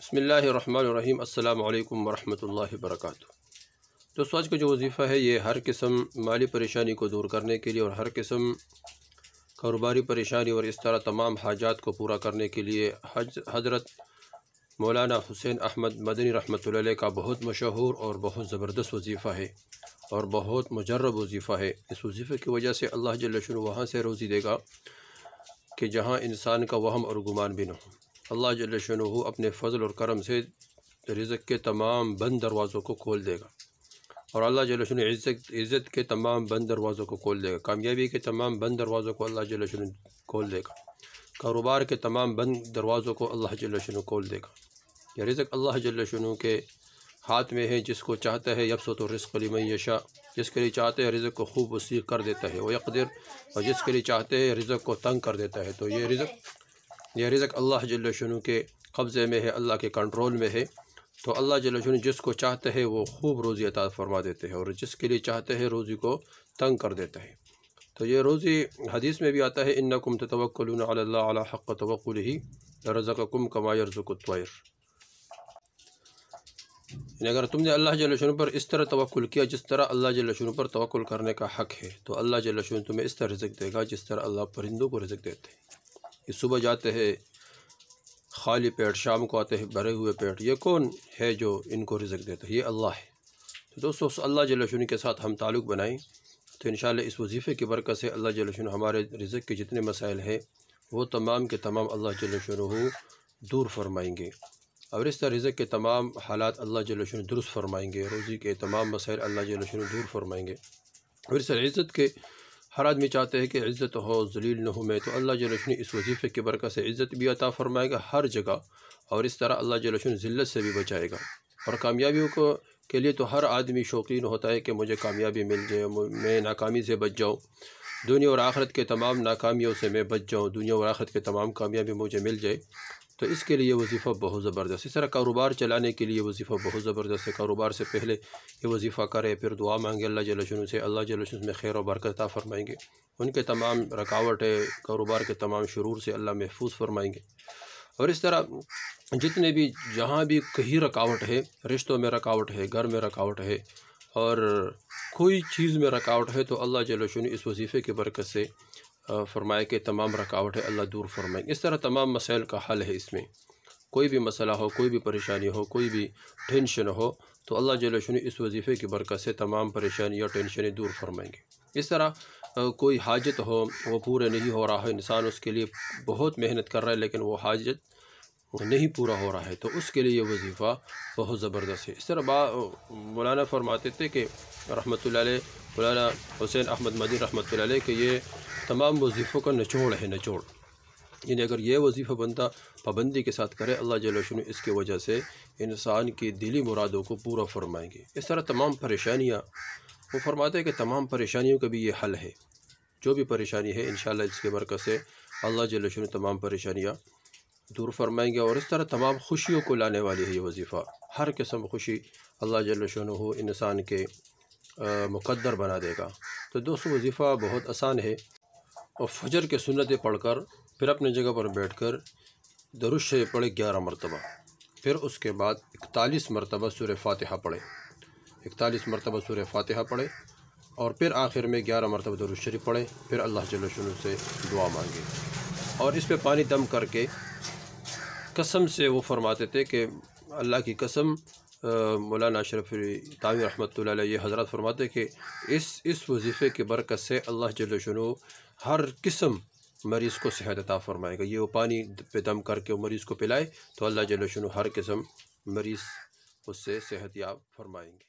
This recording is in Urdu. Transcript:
بسم اللہ الرحمن الرحیم۔ السلام علیکم ورحمۃ اللہ وبرکاتہ۔ دوستو، آج کا جو وظیفہ ہے یہ ہر قسم مالی پریشانی کو دور کرنے کے لیے اور ہر قسم کاروباری پریشانی اور اس طرح تمام حاجات کو پورا کرنے کے لیے حضرت مولانا حسین احمد مدنی رحمۃ اللہ علیہ کا بہت مشہور اور بہت زبردست وظیفہ ہے اور بہت مجرب وظیفہ ہے۔ اس وظیفے کی وجہ سے اللہ جل شانہ وہاں سے روزی دے گا کہ جہاں انسان کا وہم اور گمان بھی نہ ہو۔ اللہ جل شانہ اپنے فضل اور کرم سے رزق کے تمام بند دروازوں کو کھول دے گا، اور اللہ جل شانہ عزت کے تمام بند دروازوں کو کھول دے گا، کامیابی کے تمام بند دروازوں کو اللہ جل شانہ کھول دے گا، کاروبار کے تمام بند دروازوں کو اللہ جل شانہ کھول دے گا۔ یہ رزق اللہ جل شانہ کے ہاتھ میں ہے، جس کو چاہتا ہے یبسط الرزق لمن یشاء، جس کے لیے چاہتے ہیں رزق کو خوب وسیع کر دیتا ہے، ویقدر، اور جس کے لیے چاہتے ہیں رزق کو تنگ کر دیتا ہے۔ تو یہ رزق اللہ جل شانہ کے قبضے میں ہے، اللہ کے کنٹرول میں ہے۔ تو اللہ جل شانہ جس کو چاہتا ہے وہ خوب روزی عطا فرما دیتے ہیں، اور جس کے لیے چاہتے ہیں روزی کو تنگ کر دیتا ہے۔ تو یہ روزی حدیث میں بھی آتا ہے، انکم تتوکلون علی اللہ علی حق توکلہ لرزقکم کما یرزق الطیر، یعنی اگر تم نے اللہ جل شانہ پر اس طرح توکل کیا جس طرح اللہ جل شانہ پر توکل کرنے کا حق ہے، تو اللہ جل شانہ تمہیں اس طرح رزق دے گا جس طرح اللہ پرندوں کو رزق دیتے ہیں۔ یہ صبح جاتے ہیں خالی پیٹ، شام کو آتے ہیں بھرے ہوئے پیٹ۔ یہ کون ہے جو ان کو رزق دیتا ہے؟ یہ اللہ ہے۔ تو دوستو، اللہ جل شانہ کے ساتھ ہم تعلق بنائیں تو انشاءاللہ اس وظیفے کی برکت سے اللہ جل شانہ ہمارے رزق کے جتنے مسائل ہیں وہ تمام کے تمام اللہ جل شانہ دور فرمائیں گے، اور اس طرح رزق کے تمام حالات اللہ جل شانہ درست فرمائیں گے، روزی کے تمام مسائل اللہ جل شانہ دور فرمائیں گے۔ اور اس طرح عزت کے ہر آدمی چاہتے ہیں کہ عزت ہو، ذلیل نہ ہو میں، تو اللہ جل شانہ اس وظیفے کی برکت سے عزت بھی عطا فرمائے گا ہر جگہ، اور اس طرح اللہ جل شانہ ذلت سے بھی بچائے گا۔ اور کامیابیوں کے لیے تو ہر آدمی شوقین ہوتا ہے کہ مجھے کامیابی مل جائے، میں ناکامی سے بچ جاؤں، دنیا اور آخرت کے تمام ناکامیوں سے میں بچ جاؤں، دنیا اور آخرت کے تمام کامیابی مجھے مل جائے۔ تو اس کے لیے یہ وظیفہ بہت زبردست، اس طرح کاروبار چلانے کے لیے وظیفہ بہت زبردست ہے۔ کاروبار سے پہلے یہ وظیفہ کرے، پھر دعا مانگے اللہ جل شانہ سے، اللہ جل شانہ میں خیر و برکت عطا فرمائیں گے، ان کے تمام رکاوٹ ہے کاروبار کے تمام شرور سے اللہ محفوظ فرمائیں گے۔ اور اس طرح جتنے بھی جہاں بھی کہیں رکاوٹ ہے، رشتوں میں رکاوٹ ہے، گھر میں رکاوٹ ہے، اور کوئی چیز میں رکاوٹ ہے، تو اللہ جل شانہ اس وظیفے کی برکت سے فرمائے کہ تمام رکاوٹ ہے اللہ دور فرمائیں گے۔ اس طرح تمام مسائل کا حل ہے، اس میں کوئی بھی مسئلہ ہو، کوئی بھی پریشانی ہو، کوئی بھی ٹینشن ہو، تو اللہ جل شانہ اس وظیفے کی برکت سے تمام پریشانی اور ٹینشنیں دور فرمائیں گے۔ اس طرح کوئی حاجت ہو وہ پورے نہیں ہو رہا ہے، انسان اس کے لیے بہت محنت کر رہا ہے لیکن وہ حاجت نہیں پورا ہو رہا ہے، تو اس کے لیے یہ وظیفہ بہت زبردست ہے۔ اس طرح مولانا فرماتے تھے کہ رحمۃ اللہ علیہ، مولانا حسین احمد مدنی رحمۃ اللہ علیہ، کہ یہ تمام وظیفوں کا نچوڑ ہے، نچوڑ، یعنی اگر یہ وظیفہ بندہ پابندی کے ساتھ کرے، اللہ جل شانہ اس کی وجہ سے انسان کی دلی مرادوں کو پورا فرمائیں گے۔ اس طرح تمام پریشانیاں، وہ فرماتے ہیں کہ تمام پریشانیوں کا بھی یہ حل ہے، جو بھی پریشانی ہے انشاءاللہ اس کے برکت سے اللہ جل شانہ تمام پریشانیاں دور فرمائیں گے۔ اور اس طرح تمام خوشیوں کو لانے والی ہے یہ وظیفہ، ہر قسم خوشی اللہ جل شانہ انسان کے مقدر بنا دے گا۔ تو دوستو، وظیفہ بہت آسان ہے، اور فجر کے سنتیں پڑھ کر پھر اپنے جگہ پر بیٹھ کر درود شریف پڑھے 11 مرتبہ، پھر اس کے بعد 41 مرتبہ سورہ فاتحہ پڑھے، 41 مرتبہ سورہ فاتحہ پڑھے، اور پھر آخر میں 11 مرتبہ درود شریف پڑھے، پھر اللہ جل شانہ سے دعا مانگے، اور اس پہ پانی دم کر کے قسم سے وہ فرماتے تھے کہ اللہ کی قسم، مولانا اشرف تھانوی رحمۃ اللہ علیہ یہ حضرات فرماتے کہ اس وظیفے کی برکت سے اللہ جل شانہ ہر قسم مریض کو صحت عطا فرمائے گا۔ یہ وہ پانی پہ دم کر کے مریض کو پلائے تو اللہ جل شانہ ہر قسم مریض اس سے صحت یاب فرمائیں گے۔